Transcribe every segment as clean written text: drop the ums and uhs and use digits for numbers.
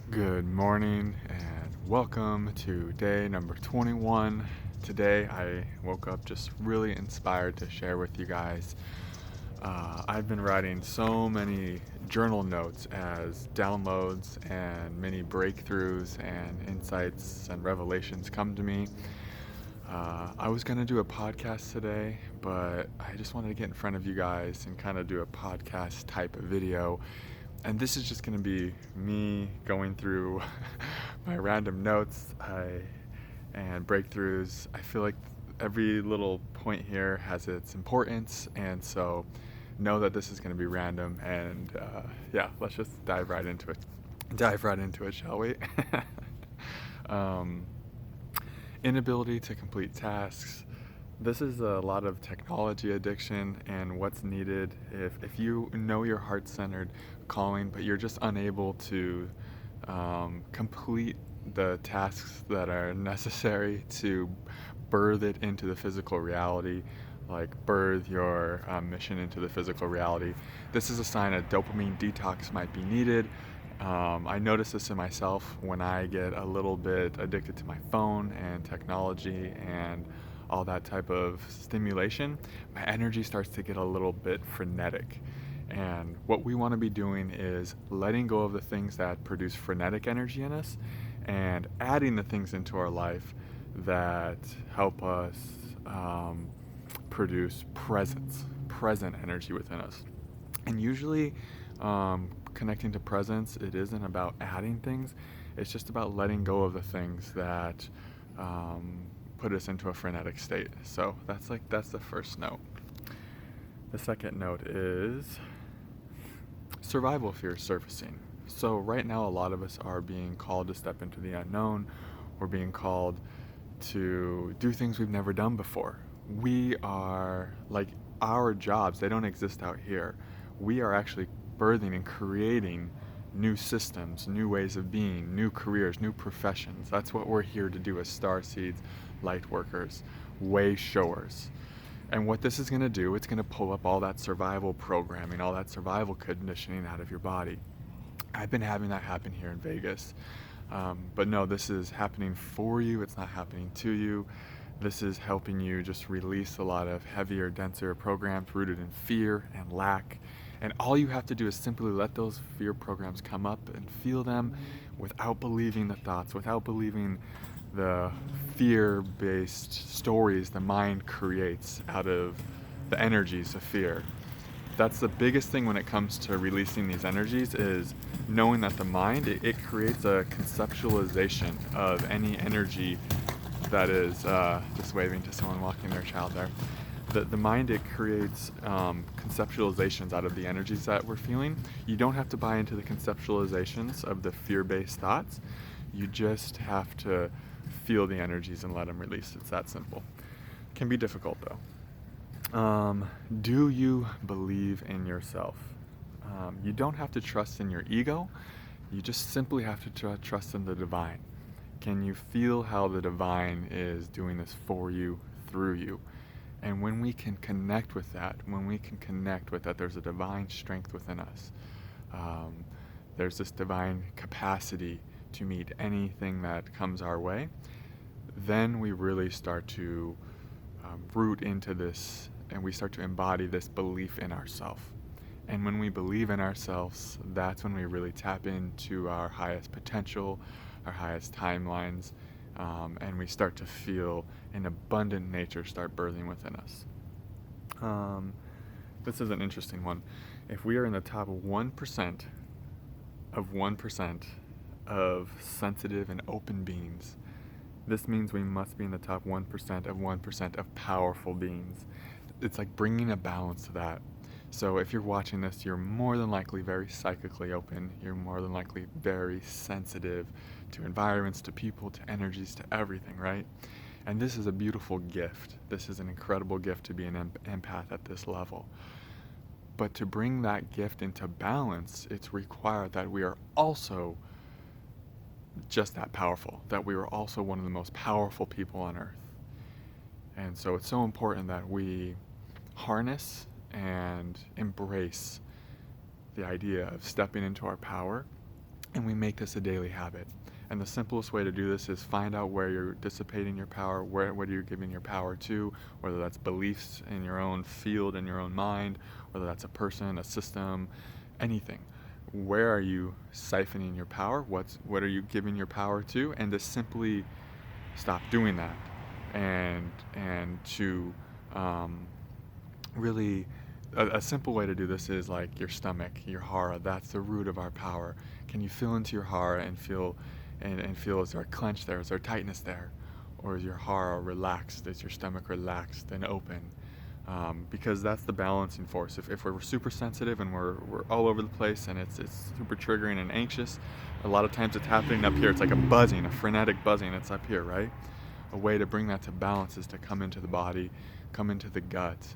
Good morning and welcome to day number 21. Today I woke up just really inspired to share with you guys. I've been writing so many journal notes as downloads and many breakthroughs and insights and revelations come to me. I was going to do a podcast today, but I just wanted to get in front of you guys and kind of do a podcast type of video. And this is just going to be me going through my random notes and breakthroughs. I feel like every little point here has its importance, and so know that this is going to be random. And yeah, let's just dive right into it. Dive right into it, shall we? um, Inability to complete tasks. This is a lot of technology addiction, and what's needed if you know your heart-centered calling, but you're just unable to complete the tasks that are necessary to birth it into the physical reality, like birth your mission into the physical reality. This is a sign a dopamine detox might be needed. I notice this in myself when I get a little bit addicted to my phone and technology and all that type of stimulation. My energy starts to get a little bit frenetic. And what we want to be doing is letting go of the things that produce frenetic energy in us and adding the things into our life that help us produce present energy within us. And usually, connecting to presence, it isn't about adding things, it's just about letting go of the things that put us into a frenetic state. So that's the first note. The second note is survival fear surfacing. So right now a lot of us are being called to step into the unknown. We're being called to do things we've never done before. We are like our jobs, they don't exist out here. We are actually birthing and creating new systems, new ways of being, new careers, new professions. That's what we're here to do as star seeds, light workers, way showers. And what this is going to do, it's going to pull up all that survival programming, all that survival conditioning out of your body. I've been having that happen here in Vegas. But no, this is happening for you. It's not happening to you. This is helping you just release a lot of heavier, denser programs rooted in fear and lack. And all you have to do is simply let those fear programs come up and feel them without believing the thoughts, without believing the fear-based stories the mind creates out of the energies of fear. That's the biggest thing when it comes to releasing these energies, is knowing that the mind, it creates a conceptualization of any energy that is just waving to someone walking their child there. The mind, it creates conceptualizations out of the energies that we're feeling. You don't have to buy into the conceptualizations of the fear-based thoughts. You just have to feel the energies and let them release. It's that simple. Can be difficult though. Do you believe in yourself? You don't have to trust in your ego. You just simply have to trust in the divine. Can you feel how the divine is doing this for you, through you? And when we can connect with that, there's a divine strength within us. There's this divine capacity to meet anything that comes our way. Then we really start to root into this, and we start to embody this belief in ourselves. And when we believe in ourselves, that's when we really tap into our highest potential, our highest timelines, and we start to feel an abundant nature start birthing within us. This is an interesting one. If we are in the top 1% of sensitive and open beings, this means we must be in the top 1% of powerful beings. It's like bringing a balance to that. So if you're watching this, you're more than likely very psychically open. You're more than likely very sensitive to environments, to people, to energies, to everything, right? And this is a beautiful gift. This is an incredible gift to be an empath at this level. But to bring that gift into balance, it's required that we are also just that powerful, that we are also one of the most powerful people on earth. And so it's so important that we harness and embrace the idea of stepping into our power and we make this a daily habit. And the simplest way to do this is find out where you're dissipating your power, what you're giving your power to, whether that's beliefs in your own field, in your own mind, whether that's a person, a system, anything. Where are you siphoning your power? What are you giving your power to? And to simply stop doing that, and to really, a simple way to do this is like your stomach, your hara. That's the root of our power. Can you feel into your hara and feel is there a clench there? Is there tightness there? Or is your hara relaxed? Is your stomach relaxed and open? Because that's the balancing force. If we're super sensitive and we're all over the place and it's super triggering and anxious, a lot of times it's happening up here. It's like a buzzing, a frenetic buzzing. It's up here, right? A way to bring that to balance is to come into the body, come into the gut,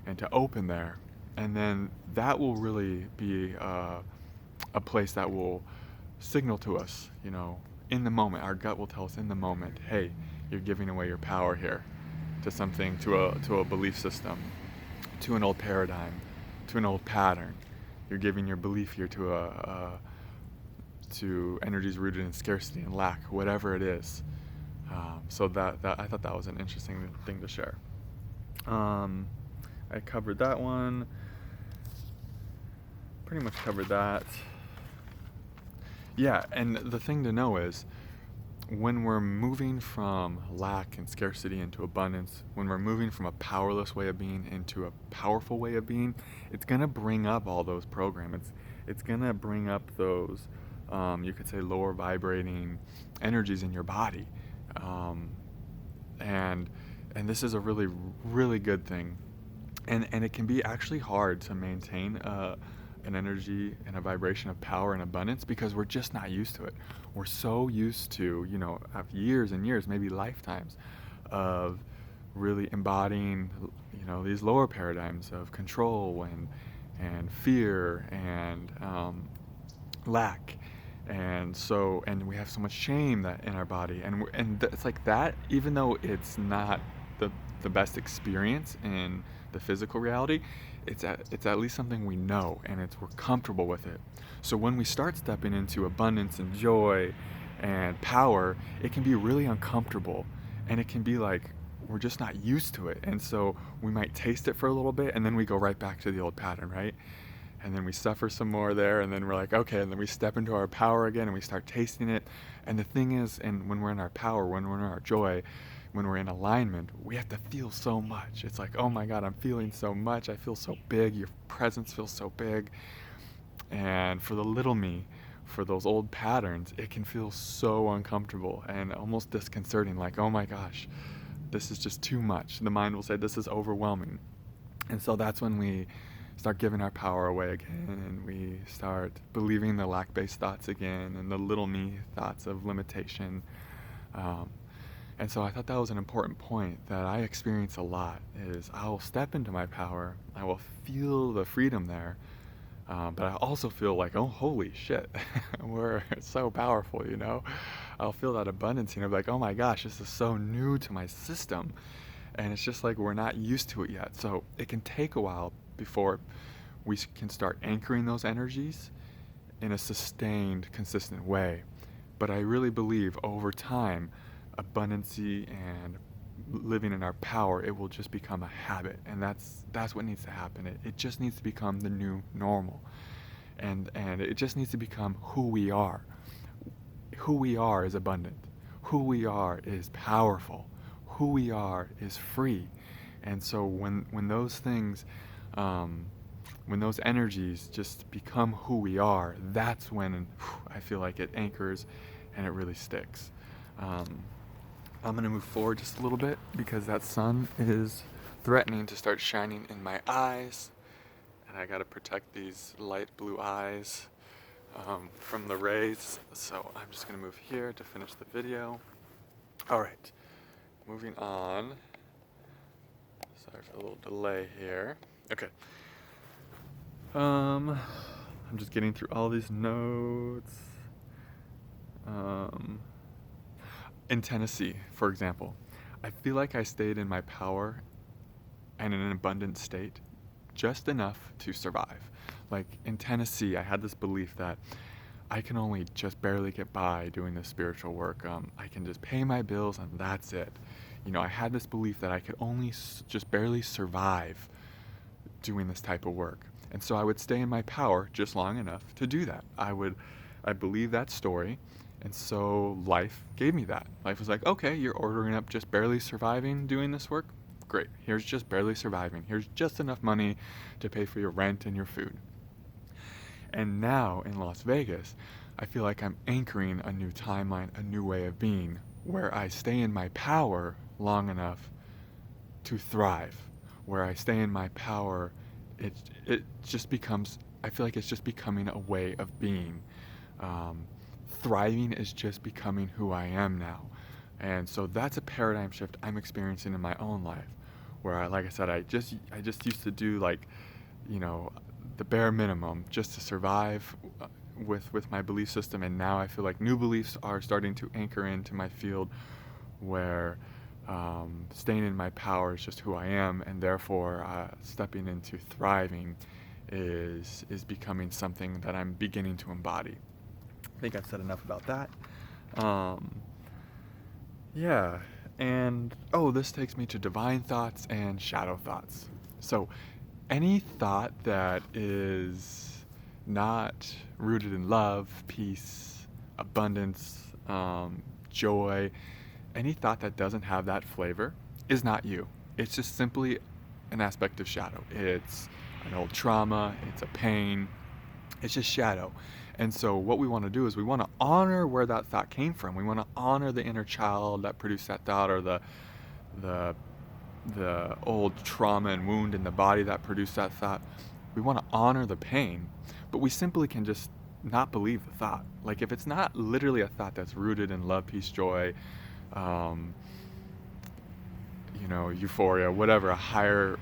and to open there. And then that will really be a place that will signal to us, in the moment. Our gut will tell us in the moment, hey, you're giving away your power here to something, to a belief system, to an old paradigm, to an old pattern. You're giving your belief here to energies rooted in scarcity and lack, whatever it is. So that I thought that was an interesting thing to share. I covered that one. Pretty much covered that. Yeah, and the thing to know is, when we're moving from lack and scarcity into abundance, when we're moving from a powerless way of being into a powerful way of being, it's going to bring up all those programs. It's going to bring up those, you could say, lower vibrating energies in your body. And this is a really, really good thing. And it can be actually hard to maintain an energy and a vibration of power and abundance because we're just not used to it. We're so used to, have years and years, maybe lifetimes, of really embodying, these lower paradigms of control and fear and lack. And we have so much shame that in our body, and it's like that. Even though it's not the best experience in the physical reality, it's at least something we know, and we're comfortable with it. So when we start stepping into abundance and joy and power, it can be really uncomfortable, and it can be like we're just not used to it. And so we might taste it for a little bit, and then we go right back to the old pattern, right? And then we suffer some more there, and then we're like, okay, and then we step into our power again, and we start tasting it. And the thing is, and when we're in our power, when we're in our joy, when we're in alignment, we have to feel so much. It's like, oh my God, I'm feeling so much. I feel so big. Your presence feels so big. And for the little me, for those old patterns, it can feel so uncomfortable and almost disconcerting. Like, oh my gosh, this is just too much. The mind will say, this is overwhelming. And so that's when we start giving our power away again, and we start believing the lack-based thoughts again and the little me thoughts of limitation. And so I thought that was an important point that I experience a lot, is I will step into my power, I will feel the freedom there, but I also feel like, oh, holy shit, we're so powerful, I'll feel that abundance, like, oh my gosh, this is so new to my system, and it's just like we're not used to it yet. So it can take a while before we can start anchoring those energies in a sustained, consistent way. But I really believe over time, abundancy and living in our power, it will just become a habit, and that's what needs to happen. It just needs to become the new normal, and it just needs to become who we are. Who we are is abundant. Who we are is powerful. Who we are is free. And so when those things, when those energies just become who we are, that's when I feel like it anchors and it really sticks. I'm going to move forward just a little bit because that sun is threatening to start shining in my eyes, and I got to protect these light blue eyes from the rays. So I'm just going to move here to finish the video. All right, moving on. Sorry for the little delay here. Okay. I'm just getting through all these notes. In Tennessee, for example, I feel like I stayed in my power and in an abundant state just enough to survive. Like in Tennessee, I had this belief that I can only just barely get by doing this spiritual work. I can just pay my bills and that's it. I had this belief that I could only just barely survive doing this type of work. And so I would stay in my power just long enough to do that. I believed that story. And so life gave me that. Life was like, okay, you're ordering up just barely surviving doing this work. Great. Here's just barely surviving. Here's just enough money to pay for your rent and your food. And now in Las Vegas, I feel like I'm anchoring a new timeline, a new way of being, where I stay in my power long enough to thrive, where I stay in my power. It just becomes, I feel like it's just becoming a way of being. Thriving is just becoming who I am now. And so that's a paradigm shift I'm experiencing in my own life, where like I said, I just used to do the bare minimum just to survive with my belief system, and now I feel like new beliefs are starting to anchor into my field, where staying in my power is just who I am, and therefore stepping into thriving is becoming something that I'm beginning to embody. I think I've said enough about that. Yeah, and this takes me to divine thoughts and shadow thoughts. So any thought that is not rooted in love, peace, abundance, joy, any thought that doesn't have that flavor is not you. It's just simply an aspect of shadow. It's an old trauma, it's a pain, it's just shadow. And so what we want to do is we want to honor where that thought came from. We want to honor the inner child that produced that thought, or the old trauma and wound in the body that produced that thought. We want to honor the pain, but we simply can just not believe the thought. Like if it's not literally a thought that's rooted in love, peace, joy, euphoria, whatever, a higher,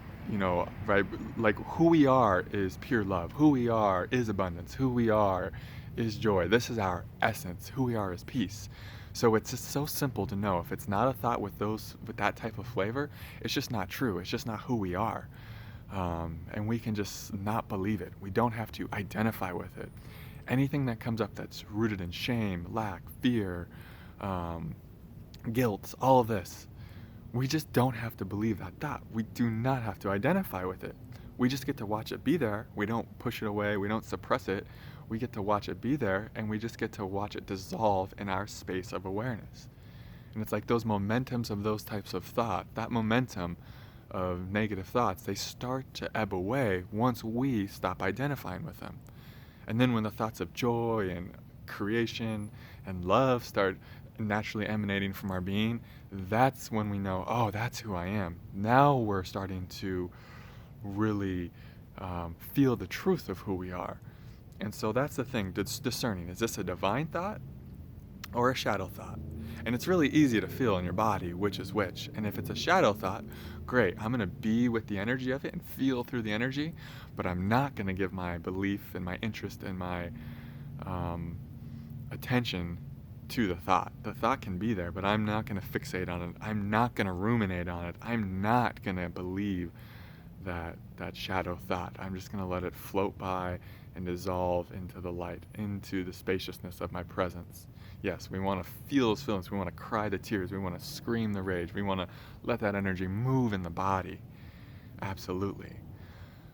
right? Like who we are is pure love. Who we are is abundance. Who we are is joy. This is our essence. Who we are is peace. So it's just so simple to know if it's not a thought with that type of flavor, it's just not true. It's just not who we are. And we can just not believe it. We don't have to identify with it. Anything that comes up that's rooted in shame, lack, fear, guilt, all of this, we just don't have to believe that thought. We do not have to identify with it. We just get to watch it be there. We don't push it away. We don't suppress it. We get to watch it be there, and we just get to watch it dissolve in our space of awareness. And it's like those momentums of those types of thought, that momentum of negative thoughts, they start to ebb away once we stop identifying with them. And then when the thoughts of joy and creation and love start naturally emanating from our being, that's when we know, oh, that's who I am. Now we're starting to really feel the truth of who we are. And so that's the thing, discerning. Is this a divine thought or a shadow thought? And it's really easy to feel in your body which is which. And if it's a shadow thought, great, I'm going to be with the energy of it and feel through the energy, but I'm not going to give my belief and my interest and my attention to the thought. The thought can be there, but I'm not going to fixate on it. I'm not going to ruminate on it. I'm not going to believe that shadow thought. I'm just going to let it float by and dissolve into the light, into the spaciousness of my presence. Yes, we want to feel those feelings. We want to cry the tears. We want to scream the rage. We want to let that energy move in the body. Absolutely.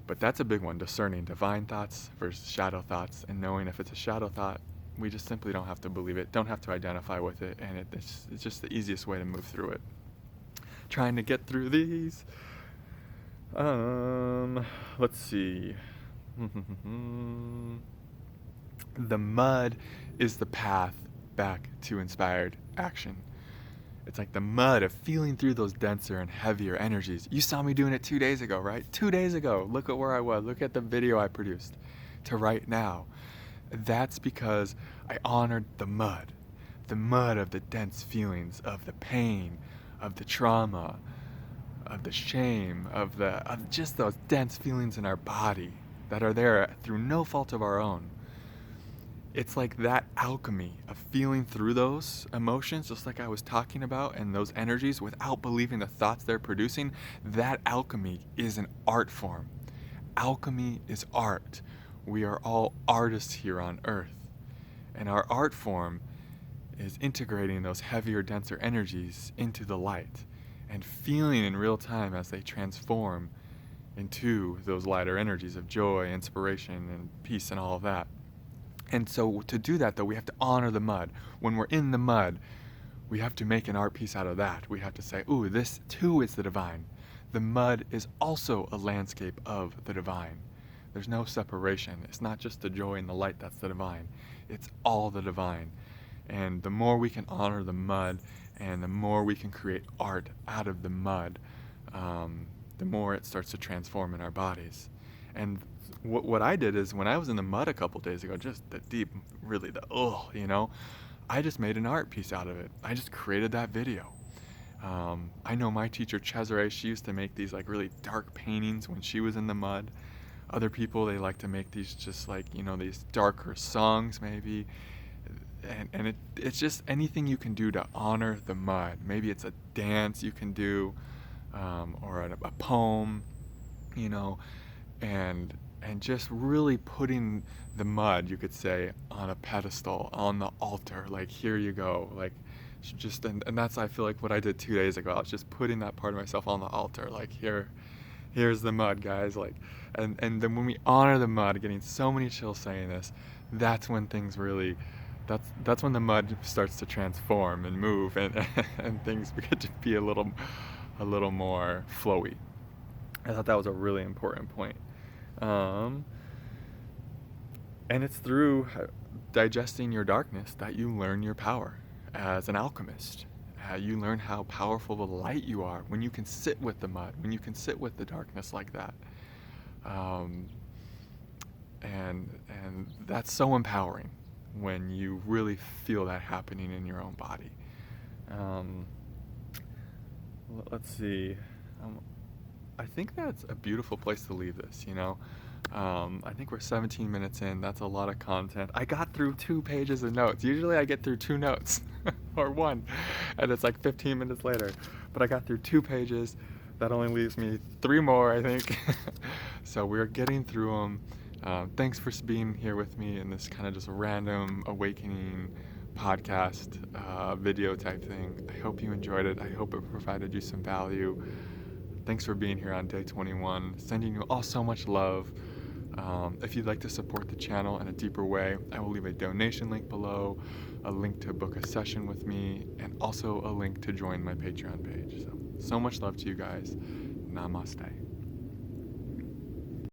But that's a big one, discerning divine thoughts versus shadow thoughts, and knowing if it's a shadow thought, we just simply don't have to believe it, don't have to identify with it, and it's just the easiest way to move through it. Trying to get through these. Let's see. The mud is the path back to inspired action. It's like the mud of feeling through those denser and heavier energies. You saw me doing it 2 days ago, right? 2 days ago. Look at where I was. Look at the video I produced. To right now. That's because I honored the mud of the dense feelings, of the pain, of the trauma, of the shame, of just those dense feelings in our body that are there through no fault of our own. It's like that alchemy of feeling through those emotions, just like I was talking about, and those energies without believing the thoughts they're producing. That alchemy is an art form. Alchemy is art. We are all artists here on earth. And our art form is integrating those heavier, denser energies into the light and feeling in real time as they transform into those lighter energies of joy, inspiration, and peace and all of that. And so to do that, though, we have to honor the mud. When we're in the mud, we have to make an art piece out of that. We have to say, ooh, this too is the divine. The mud is also a landscape of the divine. There's no separation. It's not just the joy and the light that's the divine. It's all the divine. And the more we can honor the mud and the more we can create art out of the mud, the more it starts to transform in our bodies. And what I did is when I was in the mud a couple days ago, just the deep, really the I just made an art piece out of it. I just created that video. I know my teacher Cesare, she used to make these like really dark paintings when she was in the mud. Other people, they like to make these just like, these darker songs maybe. And it's just anything you can do to honor the mud. Maybe it's a dance you can do, or a poem, and just really putting the mud, you could say, on a pedestal, on the altar. Like, here you go. Like, just and that's, I feel like, what I did 2 days ago. I was just putting that part of myself on the altar. Like, here's the mud, guys. Like, and then when we honor the mud, getting so many chills saying this, that's when things really. That's when the mud starts to transform and move, and and things get to be a little more flowy. I thought that was a really important point. And it's through digesting your darkness that you learn your power as an alchemist. You learn how powerful the light you are when you can sit with the mud, when you can sit with the darkness like that. And that's so empowering when you really feel that happening in your own body. Let's see. I think that's a beautiful place to leave this, I think we're 17 minutes in. That's a lot of content. I got through 2 pages of notes. Usually I get through 2 notes or 1, and it's like 15 minutes later. But I got through 2 pages. That only leaves me 3 more, I think. So we're getting through them. Thanks for being here with me in this kind of just random awakening podcast video type thing. I hope you enjoyed it. I hope it provided you some value. Thanks for being here on day 21. Sending you all so much love. If you'd like to support the channel in a deeper way, I will leave a donation link below, a link to book a session with me, and also a link to join my Patreon page. So much love to you guys. Namaste.